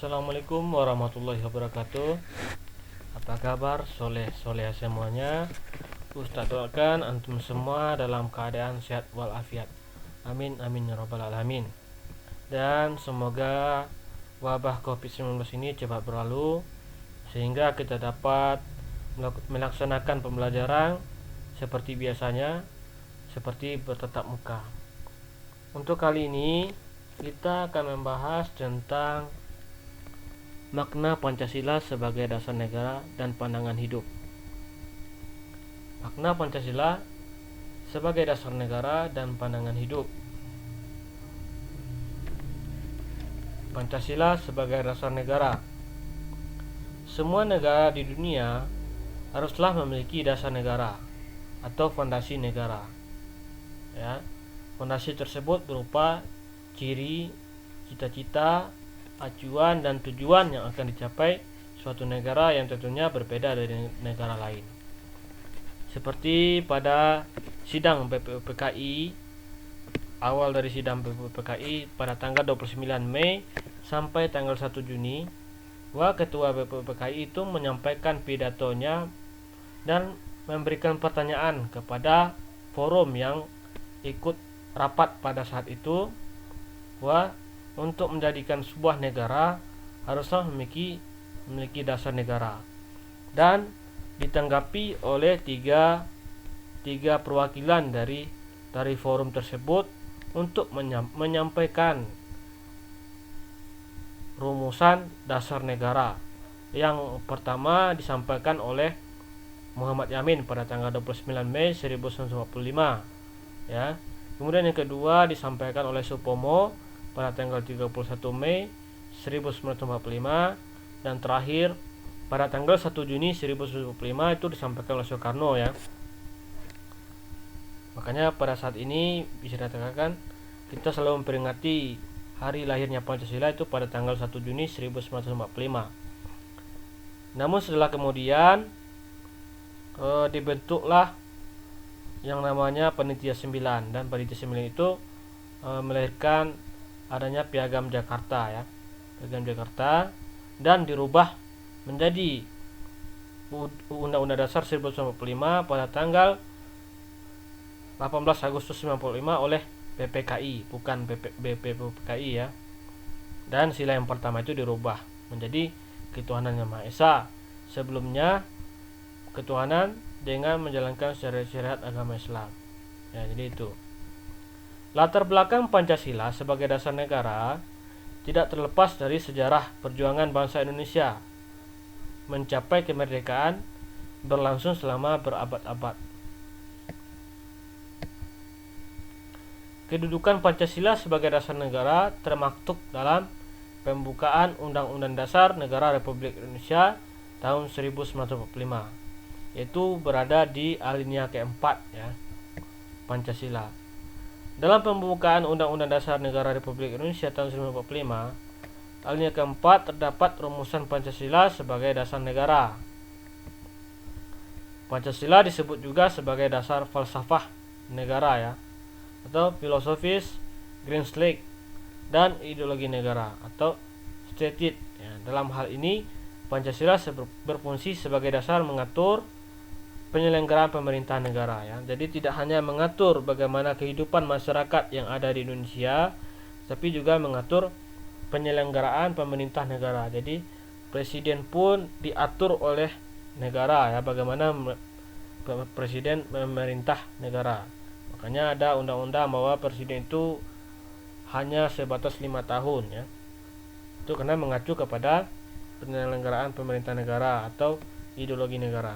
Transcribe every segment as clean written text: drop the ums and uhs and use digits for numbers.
Assalamualaikum warahmatullahi wabarakatuh. Apa kabar soleh semuanya? Ustaz doakan antum semua dalam keadaan sehat walafiat. Amin amin ya rabbal alamin. Dan semoga wabah COVID-19 ini cepat berlalu sehingga kita dapat melaksanakan pembelajaran seperti biasanya, seperti bertatap muka. Untuk kali ini kita akan membahas tentang makna Pancasila sebagai dasar negara dan pandangan hidup. Makna Pancasila sebagai dasar negara dan pandangan hidup. Pancasila sebagai dasar negara. Semua negara di dunia haruslah memiliki dasar negara atau fondasi negara. Ya, fondasi tersebut berupa ciri, cita-cita, acuan dan tujuan yang akan dicapai suatu negara yang tentunya berbeda dari negara lain. Seperti pada sidang BPUPKI, awal dari sidang BPUPKI pada tanggal 29 Mei sampai tanggal 1 Juni, Ketua BPUPKI itu menyampaikan pidatonya dan memberikan pertanyaan kepada forum yang ikut rapat pada saat itu, untuk menjadikan sebuah negara haruslah memiliki dasar negara, dan ditanggapi oleh tiga perwakilan dari forum tersebut untuk menyampaikan rumusan dasar negara. Yang pertama disampaikan oleh Muhammad Yamin pada tanggal 29 Mei 1945, ya. Kemudian yang kedua disampaikan oleh Supomo pada tanggal 31 Mei 1945, dan terakhir pada tanggal 1 Juni 1945 itu disampaikan oleh Soekarno, ya. Makanya pada saat ini bisa dikatakan kita selalu memperingati hari lahirnya Pancasila itu pada tanggal 1 Juni 1945. Namun setelah kemudian dibentuklah yang namanya Panitia 9, dan Panitia 9 itu melahirkan adanya Piagam Jakarta, ya. Piagam Jakarta, dan dirubah menjadi Undang-Undang Dasar 1945 pada tanggal 18 Agustus 1995 oleh PPKI, bukan BPUPKI, ya. Dan sila yang pertama itu dirubah menjadi ketuhanan yang Maha Esa. Sebelumnya ketuhanan dengan menjalankan syariat agama Islam. Ya, jadi itu. Latar belakang Pancasila sebagai dasar negara tidak terlepas dari sejarah perjuangan bangsa Indonesia mencapai kemerdekaan berlangsung selama berabad-abad. Kedudukan Pancasila sebagai dasar negara termaktub dalam pembukaan Undang-Undang Dasar Negara Republik Indonesia tahun 1945, yaitu berada di alinea keempat, ya, Pancasila. Dalam pembukaan Undang-Undang Dasar Negara Republik Indonesia tahun 1945, alinea keempat terdapat rumusan Pancasila sebagai dasar negara. Pancasila disebut juga sebagai dasar falsafah negara, ya, atau filosofis Green Slate, dan ideologi negara atau statute, ya. Dalam hal ini Pancasila berfungsi sebagai dasar mengatur penyelenggaraan pemerintahan negara, ya. Jadi tidak hanya mengatur bagaimana kehidupan masyarakat yang ada di Indonesia, tapi juga mengatur penyelenggaraan pemerintah negara. Jadi presiden pun diatur oleh negara, ya, bagaimana presiden memerintah negara. Makanya ada undang-undang bahwa presiden itu hanya sebatas 5 tahun, ya. Itu karena mengacu kepada penyelenggaraan pemerintah negara atau ideologi negara.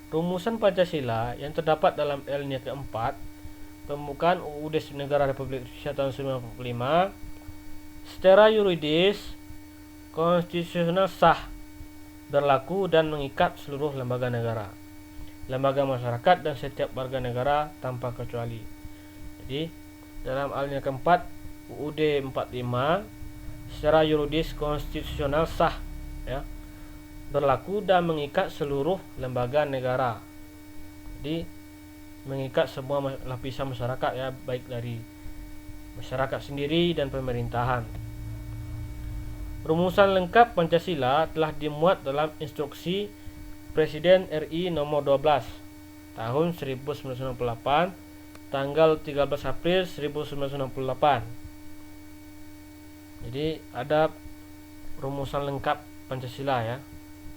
Rumusan Pancasila yang terdapat dalam alinea keempat pembukaan UUD Negara Republik Indonesia tahun 1945 secara yuridis konstitusional sah, berlaku dan mengikat seluruh lembaga negara, lembaga masyarakat, dan setiap warga negara tanpa kecuali. Jadi dalam alinea keempat UUD 45 secara yuridis konstitusional sah, ya, berlaku dan mengikat seluruh lembaga negara. Jadi mengikat semua lapisan masyarakat, ya, baik dari masyarakat sendiri, dan pemerintahan. Rumusan lengkap Pancasila telah dimuat dalam Instruksi Presiden RI nomor 12 tahun 1998 tanggal 13 April 1998. Jadi ada rumusan lengkap Pancasila ya.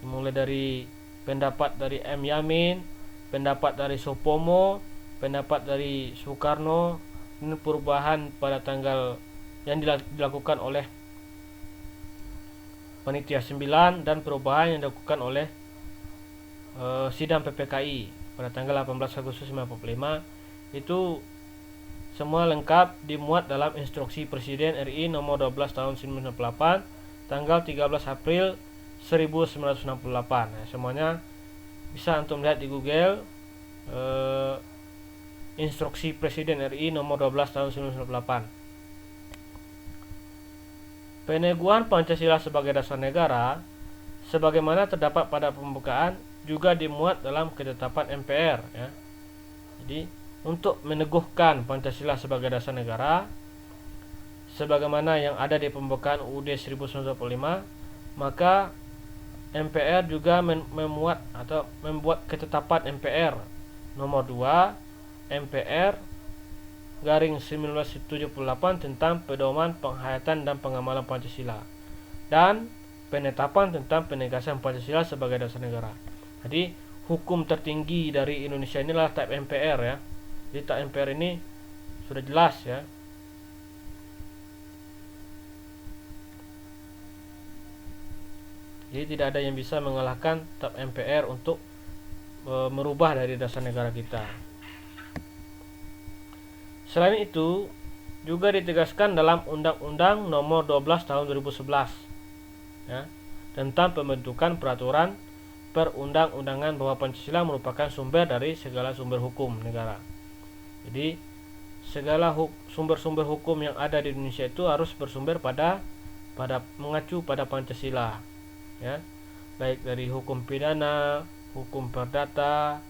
Mulai dari pendapat dari M. Yamin, pendapat dari Soepomo, pendapat dari Soekarno, dan perubahan pada tanggal yang dilakukan oleh Panitia 9 dan perubahan yang dilakukan oleh sidang PPKI pada tanggal 18 Agustus 1945 itu semua lengkap dimuat dalam Instruksi Presiden RI nomor 12 tahun 1998 tanggal 13 April 1968. Nah, semuanya bisa untuk melihat di Google Instruksi Presiden RI nomor 12 tahun 1998. Peneguhan Pancasila sebagai dasar negara sebagaimana terdapat pada pembukaan juga dimuat dalam ketetapan MPR ya. Jadi untuk meneguhkan Pancasila sebagai dasar negara sebagaimana yang ada di pembukaan UUD 1945, maka MPR juga memuat atau membuat ketetapan MPR nomor 2 MPR garing 1978 tentang pedoman penghayatan dan pengamalan Pancasila dan penetapan tentang penegasan Pancasila sebagai dasar negara. Jadi hukum tertinggi dari Indonesia inilah TAP MPR ya. Jadi TAP MPR ini sudah jelas ya. Jadi tidak ada yang bisa mengalahkan TAP MPR untuk merubah dari dasar negara kita. Selain itu, juga ditegaskan dalam Undang-Undang Nomor 12 Tahun 2011 ya, tentang pembentukan peraturan perundang-undangan bahwa Pancasila merupakan sumber dari segala sumber hukum negara. Jadi, segala sumber-sumber hukum yang ada di Indonesia itu harus bersumber pada mengacu pada Pancasila ya. Baik dari hukum pidana, hukum perdata,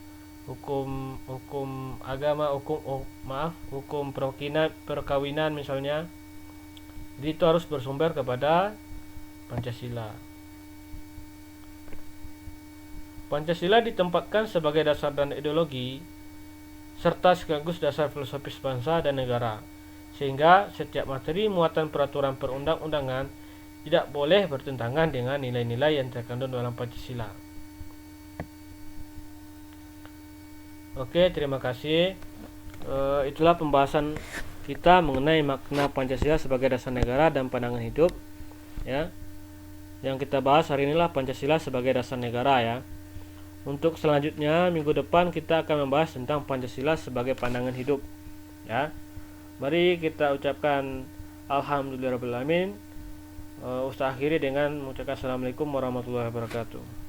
hukum agama, hukum perkawinan misalnya. Jadi itu harus bersumber kepada Pancasila. Pancasila ditempatkan sebagai dasar dan ideologi serta sekaligus dasar filosofis bangsa dan negara, sehingga setiap materi muatan peraturan perundang-undangan tidak boleh bertentangan dengan nilai-nilai yang terkandung dalam Pancasila. Oke, terima kasih. Itulah pembahasan kita mengenai makna Pancasila sebagai dasar negara dan pandangan hidup. Ya, yang kita bahas hari inilah Pancasila sebagai dasar negara ya. Untuk selanjutnya minggu depan kita akan membahas tentang Pancasila sebagai pandangan hidup. Ya, mari kita ucapkan alhamdulillahirabbil alamin. Ustaz akhiri dengan mengucapkan assalamualaikum warahmatullahi wabarakatuh.